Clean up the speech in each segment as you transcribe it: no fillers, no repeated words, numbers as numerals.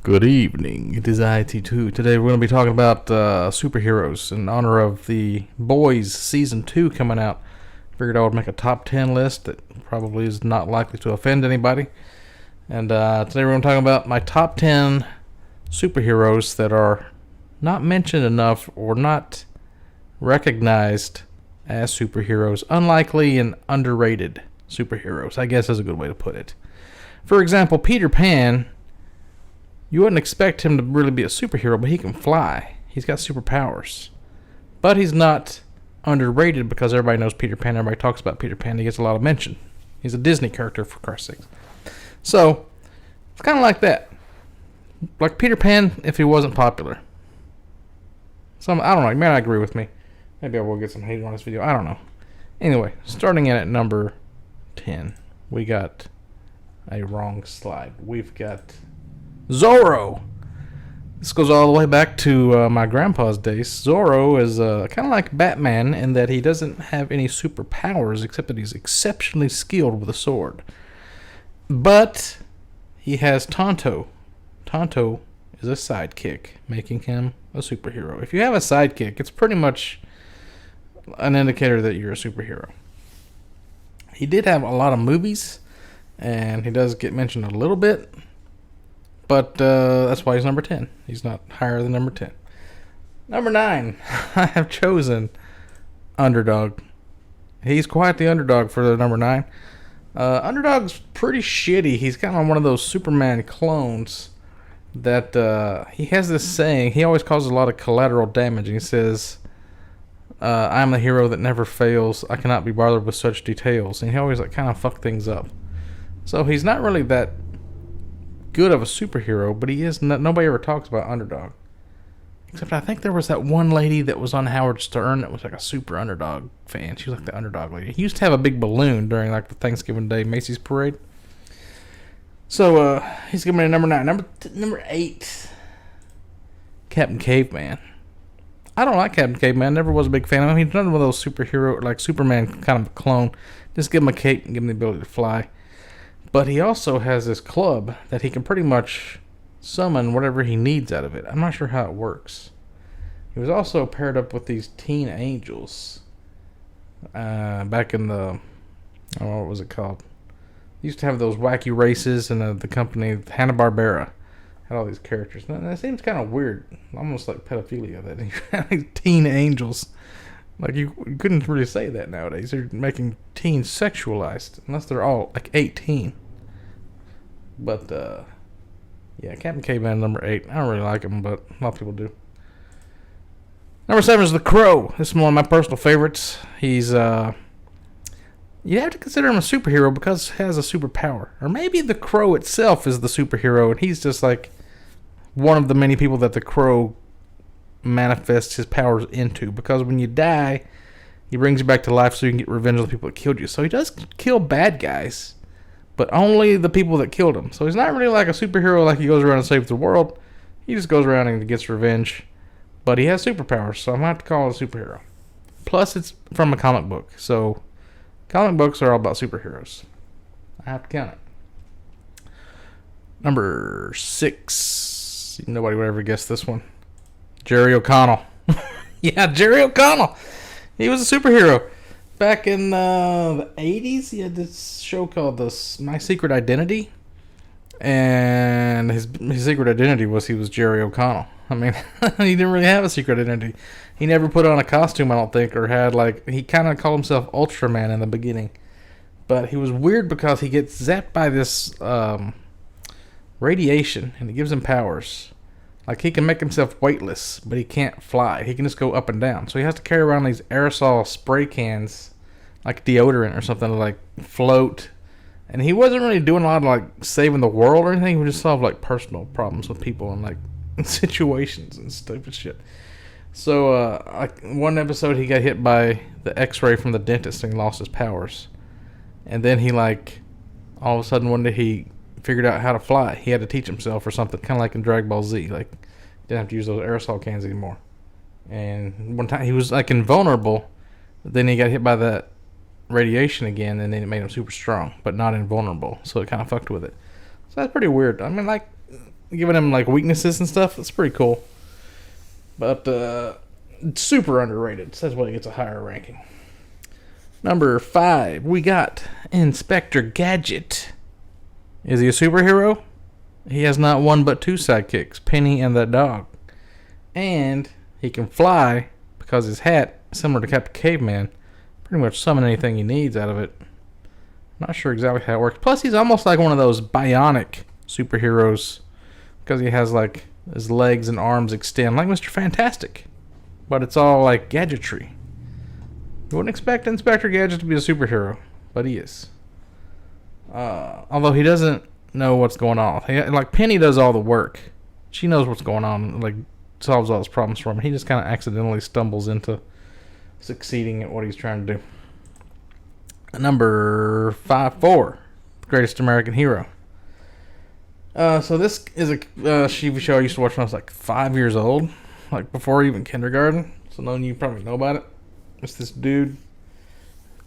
Good evening. It is IT2. Today we're going to be talking about superheroes in honor of the Boys Season 2 coming out. Figured I would make a top 10 list that probably is not likely to offend anybody. And today we're going to talk about my top 10 superheroes that are not mentioned enough or not recognized as superheroes. Unlikely and underrated superheroes, I guess is a good way to put it. For example, Peter Pan. You wouldn't expect him to really be a superhero, but he can fly. He's got superpowers. But he's not underrated because everybody knows Peter Pan. Everybody talks about Peter Pan. He gets a lot of mention. He's a Disney character, for Christ's sake. So, it's kind of like that. Like Peter Pan if he wasn't popular. I don't know. You may not agree with me. Maybe I will get some hate on this video. I don't know. Anyway, starting in at number 10. We got a wrong slide. We've got Zorro. This goes all the way back to my grandpa's days. Zorro is kind of like Batman in that he doesn't have any superpowers except that he's exceptionally skilled with a sword. But he has Tonto. Tonto is a sidekick, making him a superhero. If you have a sidekick, it's pretty much an indicator that you're a superhero. He did have a lot of movies, and he does get mentioned a little bit. But that's why he's number 10. He's not higher than number 10. Number 9, I have chosen Underdog. He's quite the underdog for the number 9. Underdog's pretty shitty. He's kind of one of those Superman clones that he has this saying. He always causes a lot of collateral damage. And he says, I am the hero that never fails. I cannot be bothered with such details. And he always kind of fuck things up. So he's not really that good of a superhero, but he is. Nobody ever talks about Underdog, except I think there was that one lady that was on Howard Stern that was like a super Underdog fan. She was like the Underdog lady. He used to have a big balloon during like the Thanksgiving Day Macy's parade. So he's giving me a number 9. Number 8, Captain Caveman. I don't like Captain Caveman. Never was a big fan of him. He's none of those superhero like Superman kind of a clone. Just give him a cape and give him the ability to fly. But he also has this club that he can pretty much summon whatever he needs out of it. I'm not sure how it works. He was also paired up with these teen angels. Back in the... what was it called? They used to have those wacky races, and the company, Hanna-Barbera, had all these characters. Now, that seems kind of weird. Almost like pedophilia, that you had these teen angels. Like, you couldn't really say that nowadays. They're making teens sexualized, unless they're all, like, 18. But, yeah, Captain Caveman, number 8. I don't really like him, but a lot of people do. Number 7 is The Crow. This is one of my personal favorites. He's, you have to consider him a superhero because he has a superpower. Or maybe The Crow itself is the superhero, and he's just, like, one of the many people that The Crow manifests his powers into, because when you die, he brings you back to life so you can get revenge on the people that killed you. So he does kill bad guys, but only the people that killed him. So he's not really like a superhero, like he goes around and saves the world. He just goes around and gets revenge, but he has superpowers, so I'm going to have to call it a superhero. Plus, it's from a comic book, so comic books are all about superheroes. I have to count it. Number 6. Nobody would ever guess this one. Jerry O'Connell. Yeah, Jerry O'Connell. He was a superhero. Back in the 80s, he had this show called My Secret Identity. And his secret identity was he was Jerry O'Connell. I mean, he didn't really have a secret identity. He never put on a costume, I don't think, or had he kind of called himself Ultraman in the beginning. But he was weird because he gets zapped by this radiation, and it gives him powers. Like, he can make himself weightless, but he can't fly. He can just go up and down. So he has to carry around these aerosol spray cans, like deodorant or something, to, like, float. And he wasn't really doing a lot of, like, saving the world or anything. He would just solve, like, personal problems with people and, like, situations and stupid shit. So, like, one episode he got hit by the x-ray from the dentist and he lost his powers. And then he, like, all of a sudden one day he figured out how to fly. He had to teach himself or something, kind of like in Dragon Ball Z. Like, didn't have to use those aerosol cans anymore. And one time he was like invulnerable, but then he got hit by that radiation again, and then it made him super strong, but not invulnerable. So it kind of fucked with it. So that's pretty weird. I mean, like, giving him like weaknesses and stuff. It's pretty cool. But super underrated. That's why he gets a higher ranking. Number 5, we got Inspector Gadget. Is he a superhero? He has not one but 2 sidekicks, Penny and that dog. And he can fly because his hat, similar to Captain Caveman, pretty much summon anything he needs out of it. Not sure exactly how it works. Plus, he's almost like one of those bionic superheroes because he has like his legs and arms extend like Mr. Fantastic. But it's all like gadgetry. You wouldn't expect Inspector Gadget to be a superhero, but he is. Although he doesn't know what's going on. Like Penny does all the work. She knows what's going on, like solves all his problems for him. He just kind of accidentally stumbles into succeeding at what he's trying to do. Number 4, the Greatest American Hero. So this is a TV show I used to watch when I was like 5 years old, like before even kindergarten. So none of you probably know about it. It's this dude.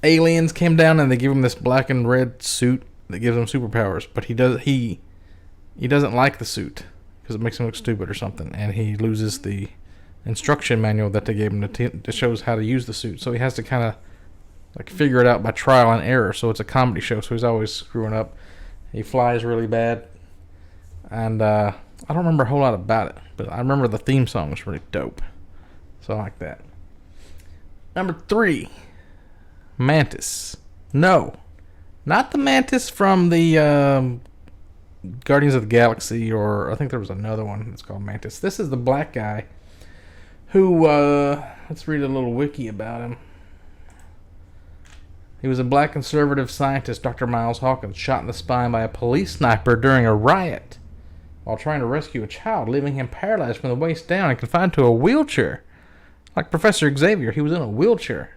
Aliens came down and they give him this black and red suit that gives him superpowers, but he doesn't like the suit because it makes him look stupid or something, and he loses the instruction manual that they gave him that shows how to use the suit. So he has to kind of like figure it out by trial and error. So it's a comedy show, so he's always screwing up. He flies really bad, and I don't remember a whole lot about it, but I remember the theme song was really dope. So I like that. Number 3, Mantis. No, not the Mantis from the Guardians of the Galaxy, or I think there was another one that's called Mantis. This is the black guy who, let's read a little wiki about him. He was a black conservative scientist, Dr. Miles Hawkins, shot in the spine by a police sniper during a riot while trying to rescue a child, leaving him paralyzed from the waist down and confined to a wheelchair. Like Professor Xavier, he was in a wheelchair.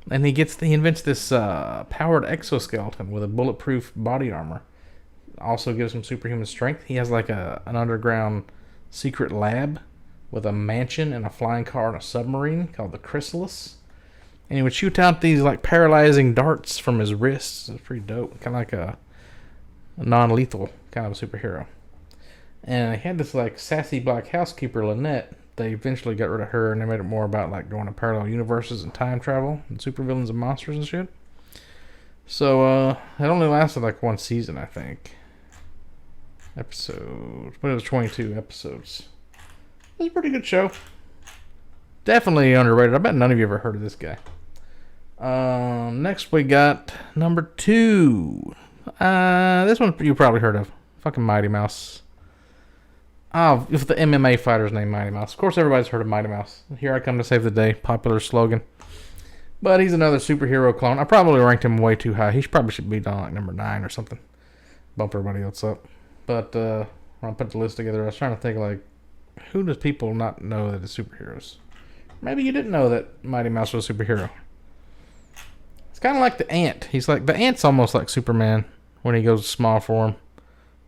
And he invents this powered exoskeleton with a bulletproof body armor. Also gives him superhuman strength. He has like an underground secret lab with a mansion and a flying car and a submarine called the Chrysalis. And he would shoot out these like paralyzing darts from his wrists. It's pretty dope. Kind of like a non-lethal kind of a superhero. And he had this like sassy black housekeeper, Lynette. They eventually got rid of her and they made it more about like going to parallel universes and time travel and supervillains and monsters and shit. So it only lasted like 1 season, I think. But it was 22 episodes. It was a pretty good show. Definitely underrated. I bet none of you ever heard of this guy. Next we got number 2. This one you probably heard of. Fucking Mighty Mouse. Oh, if the MMA fighter's named Mighty Mouse. Of course everybody's heard of Mighty Mouse. Here I come to save the day. Popular slogan. But he's another superhero clone. I probably ranked him way too high. He probably should be down like number 9 or something. Bump everybody else up. But when I put the list together, I was trying to think like, who does people not know that is superheroes? Maybe you didn't know that Mighty Mouse was a superhero. It's kind of like the Ant. The Ant's almost like Superman when he goes small form.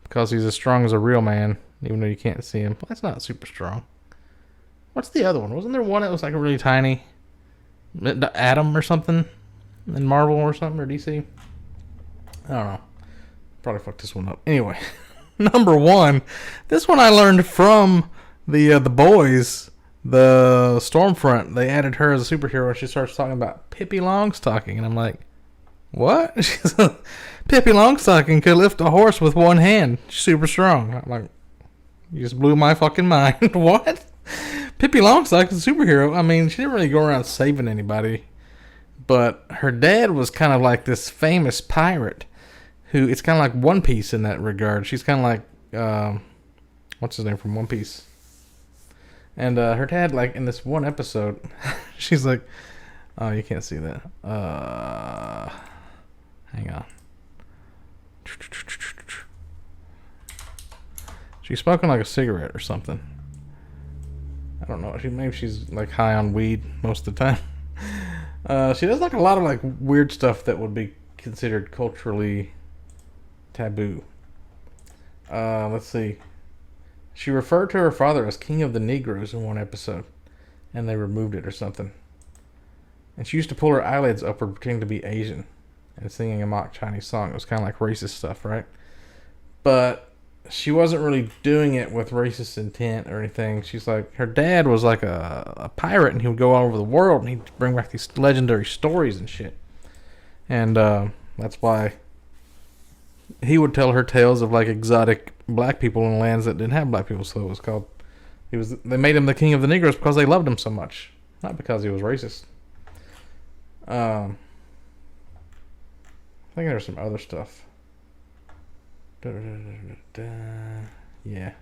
Because he's as strong as a real man, even though you can't see him. Well, that's not super strong. What's the other one? Wasn't there one that was like really tiny? Atom or something? In Marvel or something, or DC? I don't know. Probably fucked this one up. Anyway, number 1. This one I learned from the boys. The Stormfront. They added her as a superhero and she starts talking about Pippi Longstocking. And I'm like, what? Pippi Longstocking could lift a horse with one hand. She's super strong. I'm like, you just blew my fucking mind. What? Pippi Longstocking's a superhero. I mean, she didn't really go around saving anybody. But her dad was kind of like this famous pirate who, it's kind of like One Piece in that regard. She's kind of like, what's his name from One Piece? And her dad, like, in this one episode, she's like, oh, you can't see that. Hang on. She's smoking like a cigarette or something. I don't know. Maybe she's like high on weed most of the time. She does like a lot of like weird stuff that would be considered culturally taboo. Let's see. She referred to her father as King of the Negroes in one episode, and they removed it or something. And she used to pull her eyelids upward, pretending to be Asian, and singing a mock Chinese song. It was kind of like racist stuff, right? But she wasn't really doing it with racist intent or anything. She's like, her dad was like a pirate, and he would go all over the world, and he'd bring back these legendary stories and shit. And that's why he would tell her tales of like exotic black people in lands that didn't have black people. So it was called. They made him the king of the Negroes because they loved him so much, not because he was racist. I think there's some other stuff. Yeah.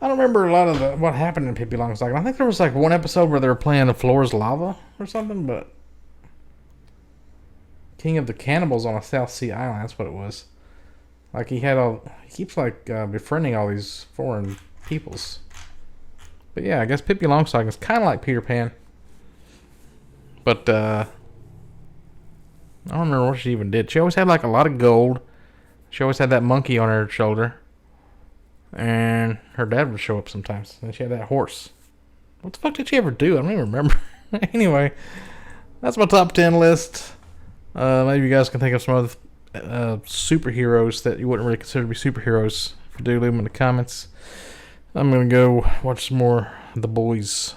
I don't remember a lot of what happened in Pippi Longstocking. I think there was like one episode where they were playing The Floor is Lava or something, but King of the Cannibals on a South Sea island, that's what it was. Like he keeps like befriending all these foreign peoples. But yeah, I guess Pippi Longstocking is kind of like Peter Pan. But I don't remember what she even did. She always had like a lot of gold. She always had that monkey on her shoulder. And her dad would show up sometimes. And she had that horse. What the fuck did she ever do? I don't even remember. Anyway, that's my top 10 list. Maybe you guys can think of some other superheroes that you wouldn't really consider to be superheroes. If you do, leave them in the comments. I'm going to go watch some more of The Boys.